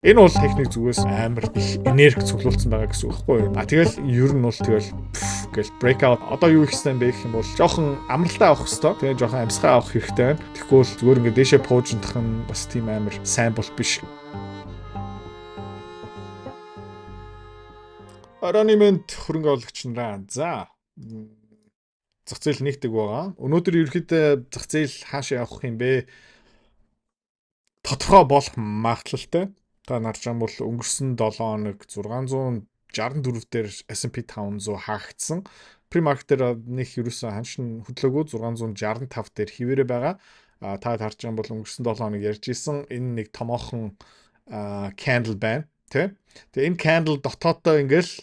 Энэ бол техник зүгээс амар их энерги цуглуулсан байгаа гэсэн үг байхгүй юу? Тэгэл ер нь бол тэгэл гэл breakout одоо юу хийсэн бэ гэх юм бол жоохон амралтаа авах хэрэгтэй. Тэгээ жоохон амьсгаа авах хэрэгтэй байна. Тэгэхгүй бол зүгээр ингээд дээшээ пууждах нь бас тийм амар сайн бол биш. Аронимент хөрөнгө оруулагч нараа. За. Зах зээл нэгдэг байгаа. Өнөөдөр ерөөхдөө зах зээл хаашаа явах юм бэ? Тодорхой болох магадлалтай. Та нарж байгаа бол өнгөрсөн 7 хоног 664 дээр S&P 500 хаагдсан. Pre-market дээр нэг ерөөсөө ханшин хөдлөөгүй 665 дээр хിവэрэ байгаа. Та харж байгаа бол өнгөрсөн 7 хоног ярьж исэн энэ нэг томоохон candle байна, тий? Тэгээ энэ candle дотооддоо ингээл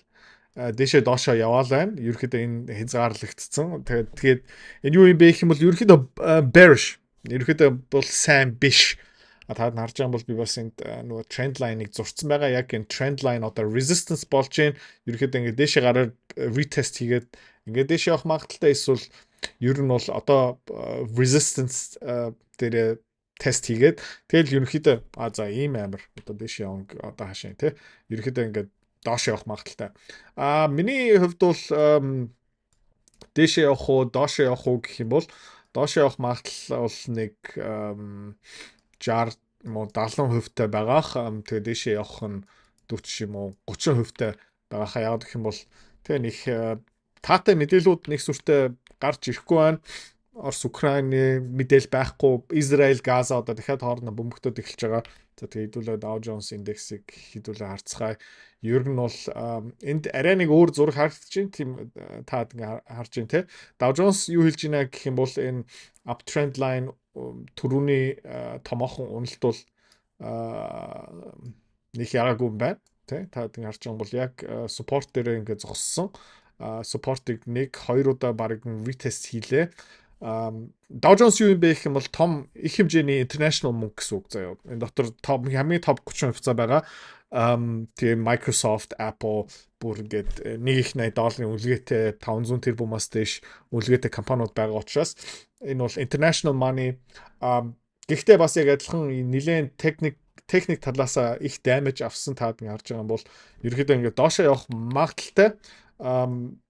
дээшээ доошоо яваал байна. Ерөөхдөө энэ хязгаарлагдсан. Тэгээд энэ юу юм бэ гэх юм бол ерөөхдөө bearish. Ерөөхдөө бол сайн биш. Та харж байгаа бол би бас энд нөгөө trend line-ыг зурцсан байгаа. Яг энэ trend line одоо resistance болж байна. Ерөөхдөө ингээд дээшээ гараад retest хийгээд ингээд дээшээ явах магадaltaй эсвэл ер нь бол одоо resistance дээр тест хийгээд тэгэл ерөөхдөө за ийм амар одоо дээшээ явна одоо хаашаа тий. Ерөөхдөө ингээд доош явах магадaltaй. Миний хувьд бол дээшээ явах уу, доош явах уу гэх юм бол доош явах магадлал бол нэг 60 70% та байгаах. Тэгээ дээшээ явах нь 40 юм уу 30% та байгаахаа яагаад гэх юм бол тэгээ нэг таатай мэдээлүүд нэг сүртэй гарч ирэхгүй байна. Орос Украины мэдээл байхгүй, Израиль, Газа одоо дахиад хоорондоо бөмбөгтөд эхэлж байгаа. За тэгээ хэдүүлээ Dow Jones индексийг хэдүүлээ харцгаая. Ер нь бол энд арай нэг өөр зураг харагдаж байна. Тийм та ингээ харж байна те. Dow Jones юу хэлж байна гэх юм бол энэ uptrend line түрүүний томоохон уналт бол нэг яраагүй юм байна. Тэ та ингэ харж байгаа бол яг support дээр ингэ зогссон. Support-ыг 1-2 удаа баг retest хийлээ. Dow Jones юу юм бэ гэх юм бол том их хэмжээний international мөнгө гэсэн үг заяа. Энэ дотор хамгийн топ 30% байгаа. Тэгээ Microsoft, Apple бүр ингээд $1.80 үнэлгээтэй 500 тэрбумаас дээш үнэлгээтэй компаниуд байгаа учраас энэ бол international money. Гэхдээ бас яг адилхан нэлээд техник талаасаа их damage авсан таад ингэ харж байгаа юм бол ерөөхдөө ингээд доошоо явах магадaltaй.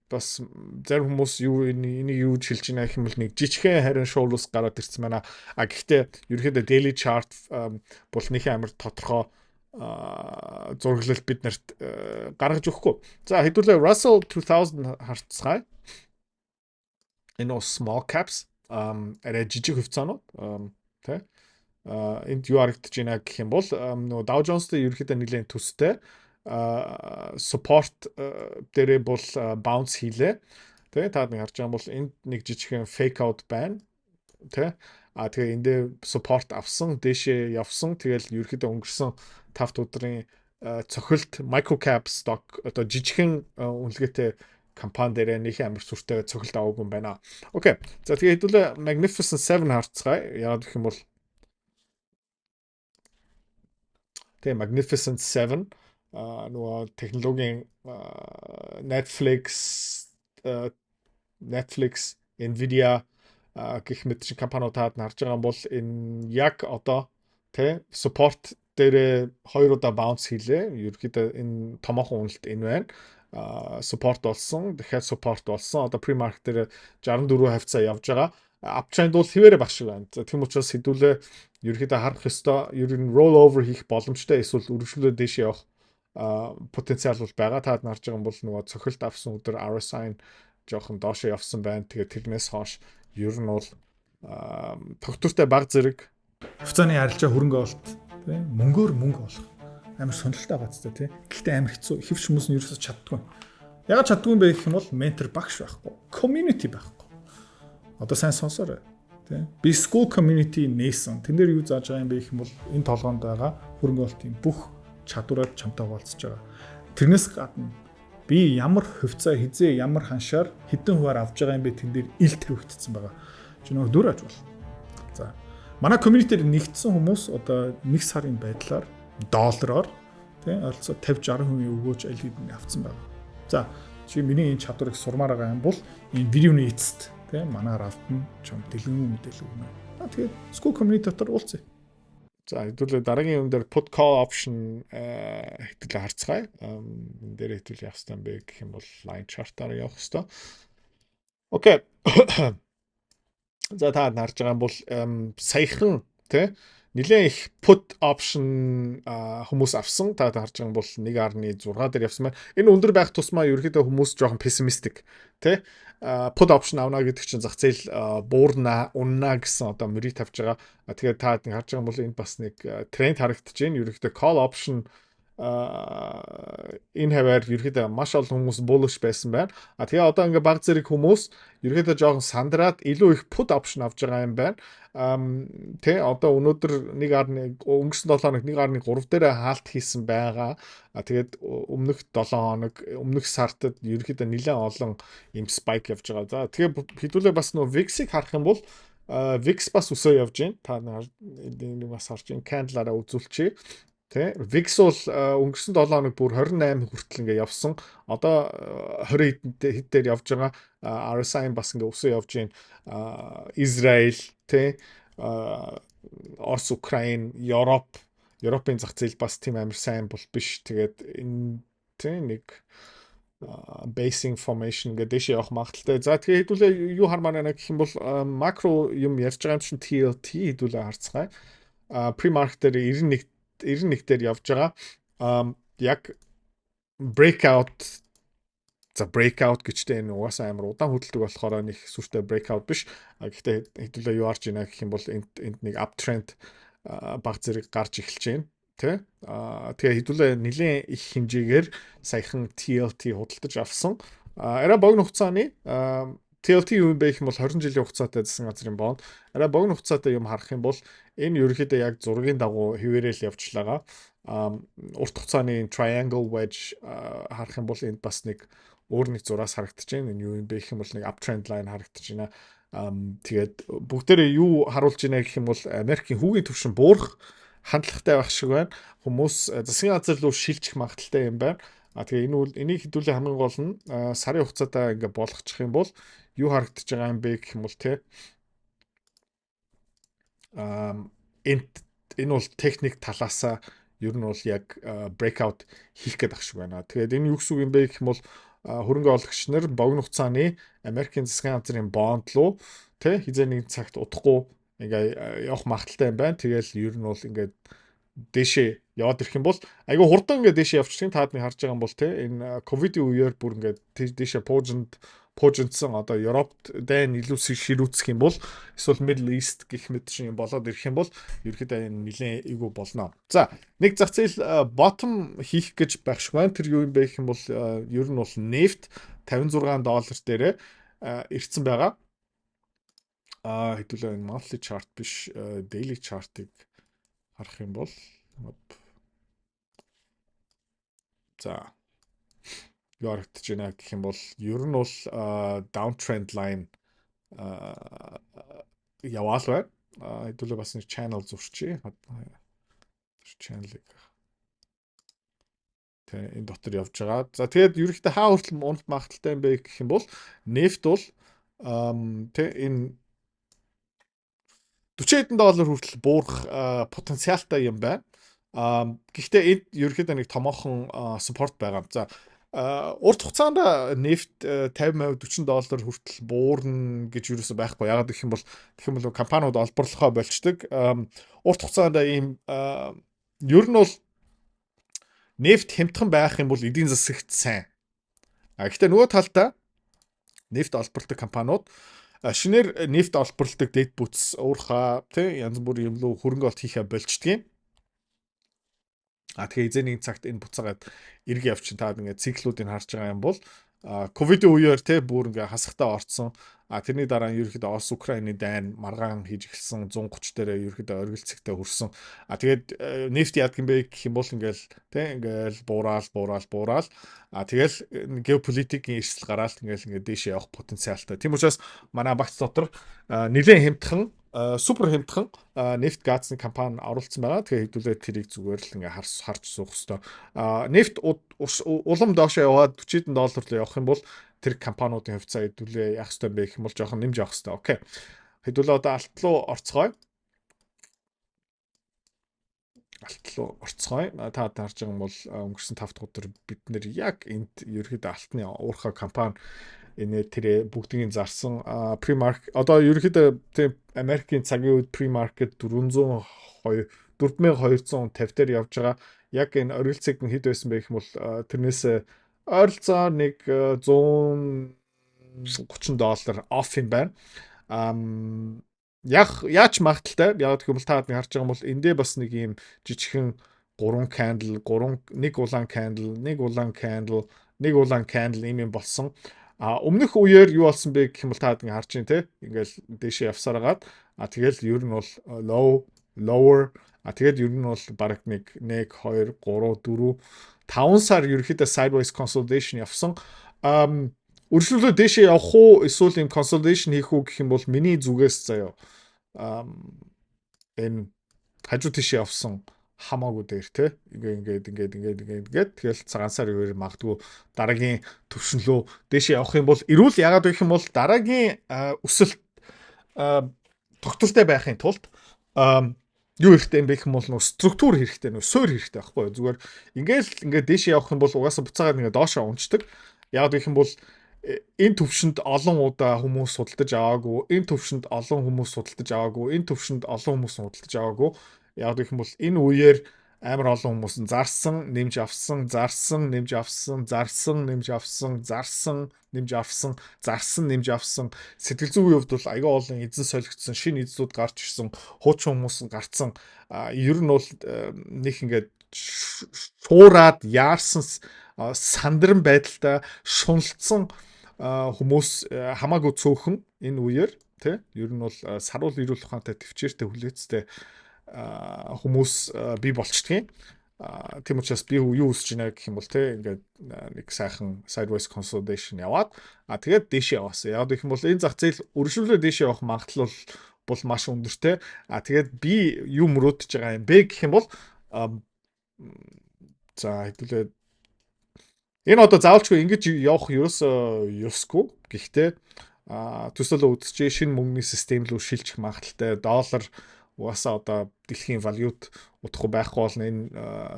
Бас зарим хүмүүс энийг юу гэж хэлж байна гэх юм бол нэг жижигхэн харин шоулус гараад ирсэн байна. Гэхдээ ерөөхдөө daily chart бол нэг амар тодорхой зураглал бид нарт гаргаж өгөхгүй. За хэдүүлээ Russell 2000 харцгаая. Энэ small caps арай жижиг хувьцаанууд тий. Энд юу харагдаж байна гэх юм бол нөгөө Dow Jones-тэй ерөөхдөө нэлээд төстэй support дээрээ бол bounce хийлээ. Тэ та нэг харж байгаа бол энд нэг жижигхэн fake out байна. Тэ тэгээ энд support авсан, дээшээ явсан. Тэгэл ерөөхдөө өнгөрсөн 5 өдрийн цохилт microcap stock одоо жижигхэн үнэлгээтэй компани дээр нэг амар сүртэй цохилт аваагүй юм байна. Окей. За тэгээ хэдүүлээ Magnificent 7 харцгаая. Яагаад гэх юм бол тэгээ Magnificent 7 нөгөө технологийн Netflix, Nvidia гэх мэт шиг компаниудад харж байгаа бол энэ яг одоо тэ support дээр 2 удаа bounce хийлээ. Ерөнхийдөө энэ томоохон уналт энэ байна. Support болсон, дахиад support болсон. Одоо pre-market дээр 64 хавцаа явж байгаа. Uptrend бол хിവэрэ багш байна. Тийм учраас хэдүүлээ ерөнхийдөө харах ёстой. Ер нь roll over хийх боломжтой эсвэл үргэлжлүүлээд дээш явах потенциал бол байгаа. Таад нарж байгаа бол нөгөө цохилт авсан өдөр RSI жоохон доошоо явсан байна. Тэгээ тэрнээс хойш ер нь бол тогтвортой баг зэрэг хувьцааны арилжаа хөрөнгө олт тий мөнгөөр мөнгө олох амар сонирхолтой байгаа ч тий. Гэхдээ амар хэцүү. Хэвч хүмүүс нь ерөөсөж чаддгүй. Ягаад чаддгүй юм бэ гэх юм бол ментор багш байхгүй. Community байхгүй. Одоо сайн сонсоорой. Тий. Би school community нээсэн. Тэн дээр юу зааж байгаа юм бэ гэх юм бол энэ толгоонд байгаа хөрөнгө олтын бүх чадвараар чамтай хуваалцаж байгаа. Тэрнээс гадна би ямар хувьцаа хизээ ямар ханшаар хэдэн хуваар авж байгаа юм бэ тэн дээр ил тавигдсан байгаа. Чи нөгөө дүр аж бол. За. Манай community-д нэгдсэн хүмүүс одоо 1 сарын байдлаар доллараар тий ойролцоо 50-60% өгөөж аль хэдийн авцсан байна. За, чи миний энэ чадварыг сурмаар байгаа юм бол энэ видеоны эцэст тий манаар автна чам дэлгэн мэдээлэл өгнө. Тэгээд school community дотор уулзъя. За хэдүүлээ дараагийн юм дээр put call option хэдүүлээ харцгаая. Энэ дээр хэдүүл явах хэрэгтэй юм бэ гэх юм бол line chart-аар явах хэрэгтэй. Окей. За та харж байгаа юм бол саяхан тий нэлээд их put option хүмүүс авсан. Та харж байгаа юм бол 1.6 дээр явсан байна. Энэ өндөр байх тусмаа ерөөхдөө хүмүүс жоохон pessimistic тий put option авна гэдэг чинь зах зээл буурна, унна гэсэн одоо мөрийг тавьж байгаа. Тэгээд та харж байгаа юм бол энд бас нэг тренд харагдаж байна. Ерөөхдөө call option энэ хаваар ерөөхдөө маш олон хүмүүс bullish байсан байна. Тэгээ одоо ингээ баг зэрэг хүмүүс ерөөхдөө жоохон сандраад илүү их put option авч байгаа юм байна. Тэ одоо өнөөдөр 1.1 өнгөрсөн 7 хоног 1.3 дээр хаалт хийсэн байгаа. Тэгээд өмнөх 7 хоног өмнөх сартад ерөөхдөө нэлээд олон юм spike явж байгаа. За тэгээ хэдүүлээ бас нөө VIX-ийг харах юм бол VIX бас өсөө явж байна. Та нэг бас харж байна. Candle-аараа үзүүлчихье. Тэ VIX бол өнгөрсөн 7 хоног бүр 28 хүртэл ингээ явсан. Одоо 20 хэд дээр явж байгаа. RSI бас ингээ өсөө явж байна. Израиль тэ Орос, Украин, Европын зах зээл бас тийм амар сайн бол биш. Тэгээд энэ тэ нэг basing formation гэдэг дэше явах магадaltaй. За тэгээ хэдүүлээ юу хармаар байна гэх юм бол макро юм ярьж байгаа юм чинь TLT хэдүүлээ харцгаая. Pre-market дээр 91 дээр явж байгаа. Яг breakout гэжтэй энэ угаасаа амар удаан хөдөлдөг болохоор нэг сүртэй breakout биш. Гэхдээ хэдүүлээ юу арч ийна гэх юм бол энд нэг uptrend баг зэрэг гарч эхэлж байна. Тэ? Тэгээ хэдүүлээ нэлийн их хэмжээгээр саяхан TLT худалдаж авсан. Арай богино хугацааны TLT юу юм бэ гэх юм бол 20 жилийн хугацаатай засгийн газрын бонд. Арай богино хугацаатай юм харах юм бол энэ ерөөхдөө яг зургийн дагуу хэвээрэл явжлаа. Урт хугацааны triangle wedge харах юм бол энд бас нэг өөр нэг зураас харагдаж байна. Энэ юу юм бэ гэх юм бол нэг uptrend line харагдаж байна. Тэгээд бүгдээрээ юу харуулж байна гэх юм бол Америкийн хүүгийн түвшин буурах хандлагатай байх шиг байна. Хүмүүс засгийн газар руу шилжих магадaltaй юм байна. Тэгээ энийг хэдүүлээ хамгийн гол нь сарын хугацаатай ингээ болгочих юм бол юу харагдаж байгаа юм бэ гэх юм бол те энэ бол техник талаасаа ер нь бол яг breakout хийх гээд ах шиг байна. Тэгээд энэ юу гэсэн үг юм бэ гэх юм бол хөрөнгө оруулагч нар богино хугацааны Америкийн засгийн газрын бонд руу тэ хизээ нэг цагт удахгүй ингээ явах магадaltaй юм байна. Тэгэл ер нь бол ингээд дэшээ яваад ирэх юм бол айгүй хурдан ингээд дэшээ явчихсан. Таад нэг харж байгаа юм бол те энэ ковидын үеэр бүр ингээд дэшээ пуужинсан одоо Европт дайн илүү ширүүцэх юм бол эсвэл Middle East гэх мэт шиг болоод ирэх юм бол ерөөхдөө энэ нэлээд эйгүү болно. За нэг зах зээл bottom хийх гэж байх шиг байна. Тэр юу юм бэ гэх юм бол ер нь бол нефт $56 дээрээ ирсэн байгаа. Хэдүүлээ энэ monthly chart биш daily chart-ыг харах юм бол за юу харагдаж байна гэх юм бол ер нь бол downtrend line яваал байна. Хэдүүлээ бас нэг channel зурчий. Channel-ыг тэ энэ дотор явж байгаа. За тэгээд ерөнхийдөө хаа хүртэл унах магадaltaй юм бэ гэх юм бол нефт бол тэ энэ $40 хүртэл буурах потенциалтай юм байна. Гэхдээ энд ерөнхийдөө нэг томоохон support байгаа. За урт хугацаанд нефт $50-40 хүртэл буурна гэж юусэн байхгүй. Ягаад гэх юм бол компаниуд олборлохоо болчдөг. Урт хугацаанд ийм ер нь бол нефт хямдхан байх юм бол эдийн засагт сайн. Гэхдээ нөгөө талдаа нефт олборлдог компаниуд шинээр нефт олборлдог дэд бүтц уурхаа тий янз бүрийн юм руу хөрөнгө олт хийхэ болчдгийг. Тэгээ эзэний цагт энэ буцаагаад эрг явчин таад ингээд циклүүдийг харж байгаа юм бол ковидын үеэр тий бүр ингээд хасахтаа орцсон. Тэрний дараа нь ерөөхдөө Орос Украины дайн маргаан хийж эхэлсэн 130 дээрээ ерөөхдөө оргилцэгтэй хүрсэн. Тэгээд нефт яадаг юм бэ гэх юм бол ингээл тий ингээл буурал. Тэгэл геополитикийн эрсдэл гараад ингээд дээшээ явах потенциалтай. Тийм учраас манай багц дотор нэлээд хямдхан супер хямдхан нефт газны компани оруулсан байгаа. Тэгээ хэдүүлээ тэрийг зүгээр л ингээ харж суух хэвээр. Нефт улам доошоо яваад $40 руу явах юм бол тэр компаниудын хувьцаа хэдүүлээ яах ёстой юм бэ гэх юм бол жоохон нэмж явах ёстой. Окей. Хэдүүлээ одоо алт руу орцгоё. алтлуу орцгоё. Та харж байгаа юм бол өнгөрсөн 5 дахь өдөр бид нэр яг энд ерөөхдөө алтны уурхай компани энэ тэр бүгдийг зарсан pre-market одоо ерөөхдөө тийм Америкийн цагийн үед pre-market 4250 дээр явж байгаа. Яг энэ оргил цэг нь хэд байсан бэ гэх юм бол тэрнээс ойролцоо нэг $130 off юм байна. Яаж магадaltaй яг гэх юм бол та харж байгаа юм бол эндээ бас нэг юм жижигхэн 3 candle, 1 улаан candle, 1 улаан candle, 1 улаан candle юм болсон. Өмнөх үеэр юу болсон бэ гэх юм бол та харж байна те. Ингээл дээшээ явсаар хагаад тэгэл ер нь бол lower тэгээд ер нь бол бараг 1 2 3 4 5 сар ерөөхдөө sideways consolidation явсан. Үргэлжлүүлээ дээшээ явах уу эсвэл юм consolidation хийх үү гэх юм бол миний зүгээс заяа энэ хажуу тийшээ явсан хамаагүй дээр те ингээд тэгэл цагаан сар үеэр магадгүй дараагийн төвшинлөө дээшээ явах юм бол эрүүл ягаад гэх юм бол дараагийн өсөлт тогтвортой байхын тулд юу хэрэгтэй юм бэ гэх юм бол структур хэрэгтэй нөө суурь хэрэгтэй байхгүй зүгээр ингээд дээшээ явах юм бол угаасаа буцаагаад ингээд доошоо унцдаг ягаад гэх юм бол энэ төвшөнд олон удаа хүмүүс судалдаж аваагүй энэ төвшөнд олон хүмүүс судалдаж аваагүй энэ төвшөнд олон хүмүүс судалдаж аваагүй яг гэх юм бол энэ үеэр амар олон хүмүүс зарсан, нэмж авсан, зарсан, нэмж авсан, зарсан, нэмж авсан, зарсан, нэмж авсан, зарсан, нэмж авсан. Сэтгэл зүйн хувьд бол аяга олон эзэн солигдсон, шинэ эзлүүд гарч ирсэн, хуучин хүмүүс гарцсан. Ер нь бол нэг ингээд шуураад яарсан сандран байдалтай шуналтсан хүмүүс хамаагүй цөөхөн энэ үеэр тий ер нь бол саруул ирүүл ухаантай төвчээртэй хүлээцтэй хүмүүс бий болчдгийг. Тийм учраас би юу үсэж байна гэх юм бол те ингээд нэг сайхан sideways consolidation яваад тэгээд дээшээ яваасан. Яг гэх юм бол энэ зах зээл өргөжлөлөө дээшээ явах магадлал бол маш өндөртэй. Тэгээд би юу мөрөөдөж байгаа юм бэ гэх юм бол за хэдүүлээ энэ одоо заавалчгүй ингэж явах ерөөсөө ёсгүй. Гэхдээ төсөөлө үзчихээ шинэ мөнгөний систем рүү шилжих магадлалтай доллар угаасаа одоо дэлхийн валют утахгүй байхгүй бол энэ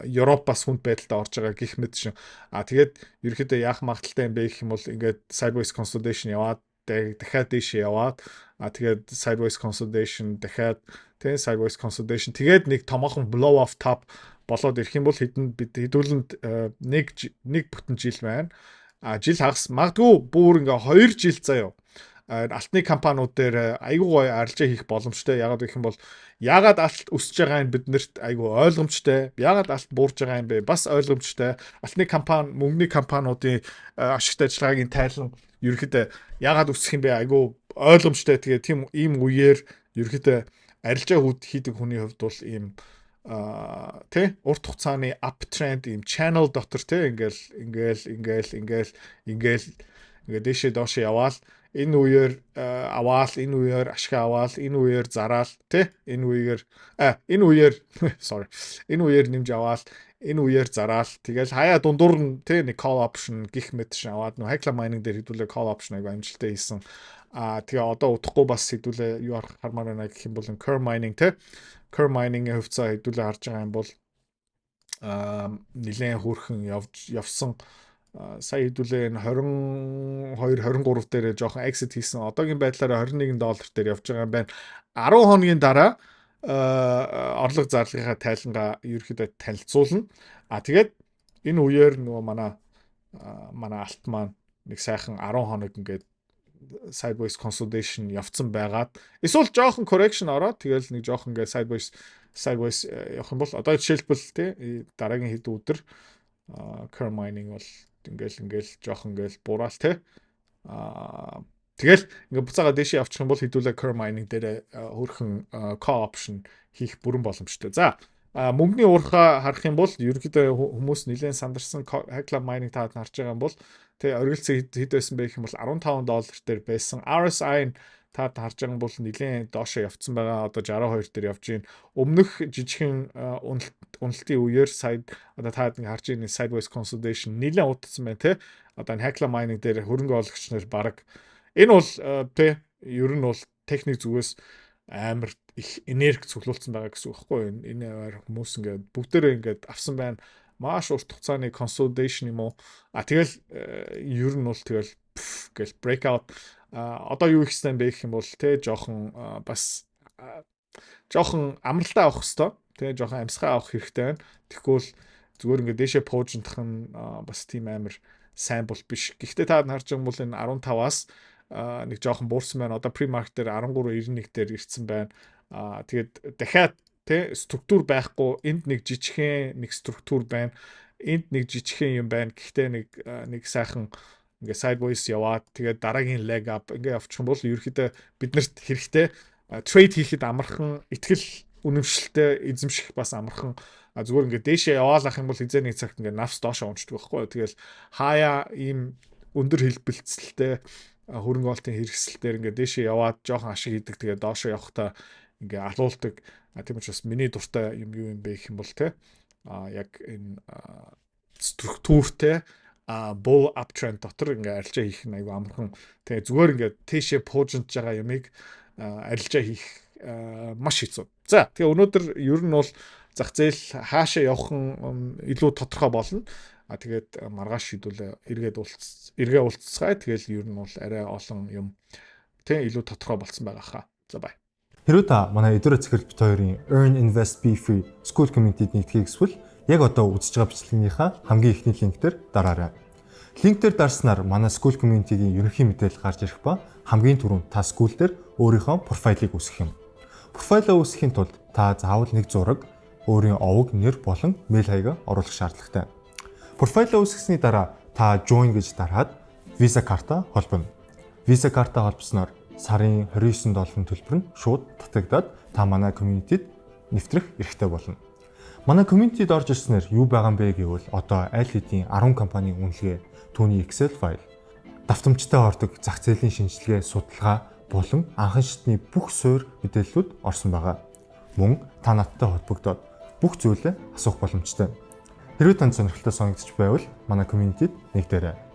Европоос хүнд байдалтай орж байгаа гих мэт шин. Тэгээд ерөөхдөө яах магадaltaй юм бэ гэх юм бол ингээд sideways consolidation яваад дахиад дээшээ яваад тэгээд sideways consolidation дахиад тэгээ sideways consolidation тэгээд нэг томоохон blow off top болоод ирэх юм бол хэдүүлэнд нэг бүтэн жил байна. Жил хагас магадгүй бүр ингээ 2 жил заяа. Алтны компаниуд дээр айгүй гоё арилжаа хийх боломжтой. Ягаад гэх юм бол ягаад алт өсөж байгаа нь биднэрт айгүй ойлгомжтой. Ягаад алт буурж байгаа юм бэ? Бас ойлгомжтой. Алтны компани, мөнгөний компаниудын ашигт ажиллагаагийн тайлан ерөөхдөө ягаад өсөх юм бэ? Айгүй ойлгомжтой. Тэгээ тийм ийм үеэр ерөөхдөө арилжаа хийдэг хүний хувьд бол ийм урт хугацааны uptrend ийм channel дотор ингээл дээшээ доошоо яваал энэ үеэр аваал энэ үеэр ашиг аваал энэ үеэр зараал энэ үеэр энэ үеэр нэмж аваал энэ үеэр зараал тэгэл хаяа дундуур нь нэг call option гих мэт шин аваад нөө Hecla mining дээр хэдүүлээ call option аяга амжилттай хийсэн тэгээ одоо удахгүй бас хэдүүлээ юу хармаар байна гэх юм бол Curve mining Curve mining-ийн хувьцаа хэдүүлээ харж байгаа юм бол нэлээд хөөрхөн явсан сая хэдүүлээ энэ 22 23 дээр жоохон exit хийсэн. Одоогийн байдлаараа $21 дээр явж байгаа юм байна. 10 хоногийн дараа орлого зарлахынхаа тайлангаа ерөөхдөө танилцуулна. Тэгээд энэ үеэр нөгөө манай алт маань нэг сайхан 10 хоног ингээд sideways consolidation явцсан байгаад эсвэл жоохон correction ороод тэгэл нэг жоохон ингээд sideways явах юм бол одоо жишээлбэл дараагийн хэд өдөр Curve mining бол ингээл жоохон ингээл бураал тэгэл ингээ буцаага дээшээ явчих юм бол хэдүүлээ Curve mining дээр хөрхөн call option хийх бүрэн боломжтой. За мөнгөний уурхаа харах юм бол ерөнхийдөө хүмүүс нэлээд сандарсан Hecla mining таад харж байгаа юм бол оргилцэг хэд байсан бэ гэх юм бол $15 дээр байсан. RSI таад харж байгаа юм бол нэлээд доошоо явцсан байгаа. Одоо 62 дээр явж байна. Өмнөх жижигхэн уналтын үеэр одоо таад ингээ харж байгаа sideways consolidation нэлээд удацсан байна Одоо энэ Hecla mining дээр хөрөнгө оологч нар баг энэ бол ер нь бол техник зүгээс амар их энерги цуглуулсан байгаа гэсэн үг байхгүй юу? Энэ аваар хүмүүс ингээд бүгдээрээ ингээд авсан байна. Маш урт хугацааны consolidation юм уу? Тэгэл ер нь бол тэгэл гэл breakout одоо юу ихсэн бэ гэх юм бол те жоохон бас жоохон амралтаа авах хэвээр те жоохон амьсгаа авах хэрэгтэй байна. Тэгэхгүй л зүгээр ингээд дээшээ пуужинтах нь бас тийм амар сайн бол биш. Гэхдээ та харж байгаа бол энэ 15-аас нэг жоохон буурсан байна. Одоо pre-market дээр 13.91 дээр ирсэн байна. Тэгээд дахиад тэ структур байхгүй, энд нэг жижигхэн нэг структур байна. Энд нэг жижигхэн юм байна. Гэхдээ нэг сайхан ингээ sideways яваад тэгээд дараагийн leg up ингээ явчих юм бол ерөөхдөө биднэрт хэрэгтэй трейд хийхэд амархан, итгэл үнэмшилтэй эзэмших бас амархан. Зүгээр ингээ дээшээ яваалах юм бол хизээ нэг цагт ингээ нафс доошоо унцдаг байхгүй. Тэгэл хаяа ийм өндөр хэлбэлцэлтэй хөрөнгө оолтын хэрэгсэлтээр ингээ дээшээ яваад жоохон ашиг хийдэг тэгээд доошоо явахдаа ингээ алуулдаг. Тийм учраас миний дуртай юм юу юм бэ гэх юм бол те яг энэ структуртэй bull uptrend дотор ингээ арилжаа хийх нь аюу амархан. Тэгээ зүгээр ингээ тийшээ пуужинж байгаа ямыг арилжаа хийх маш хэцүү. За тэгээ өнөөдөр ер нь бол зах зээл хаашаа явах нь илүү тодорхой болно. Тэгээд маргааш шийдвүлээ эргээ уулзцгаая. Тэгэл ер нь бол арай олон юм тэг илүү тодорхой болсон байгаа хаа. За бай. Хэрвээ та манай эдгээр цэцэрлэг бит хоёрын Earn Invest Be Free School Community-д нэгдэхийг эсвэл яг одоо үзэж байгаа бичлэгийнхаа хамгийн ихний линктээр дараарай. Линктээр дарснаар манай School Community-гийн ерөнхий мэдээлэл гарч ирэх ба хамгийн түрүүнд та school дээр өөрийнхөө профайлыг үүсгэх юм. Профайлаа үүсгэхийн тулд та заавал нэг зураг, өөрийн овог, нэр болон мэйл хаягаа оруулах шаардлагатай. Профайлаа үүсгэсний дараа та join гэж дараад Visa карта холбоно. Visa карта холбосноор сарын $29 төлбөр нь шууд татагдаад та манай community-д нэвтрэх эрхтэй болно. Манай community-д орж ирснээр юу байгаа юм бэ гэвэл одоо аль хэдийн 10 компанийн үнэлгээ, түүний Excel файл, давтамжтай ордог зах зээлийн шинжилгээ, судалгаа болон анхан шатны бүх суурь мэдээллүүд орсон байгаа. Мөн та надтай холбогдоод бүх зүйлээ асуух боломжтой. Хэрвээ танд сонирхолтой санагдчих байвал манай community-д нэгдээрэй.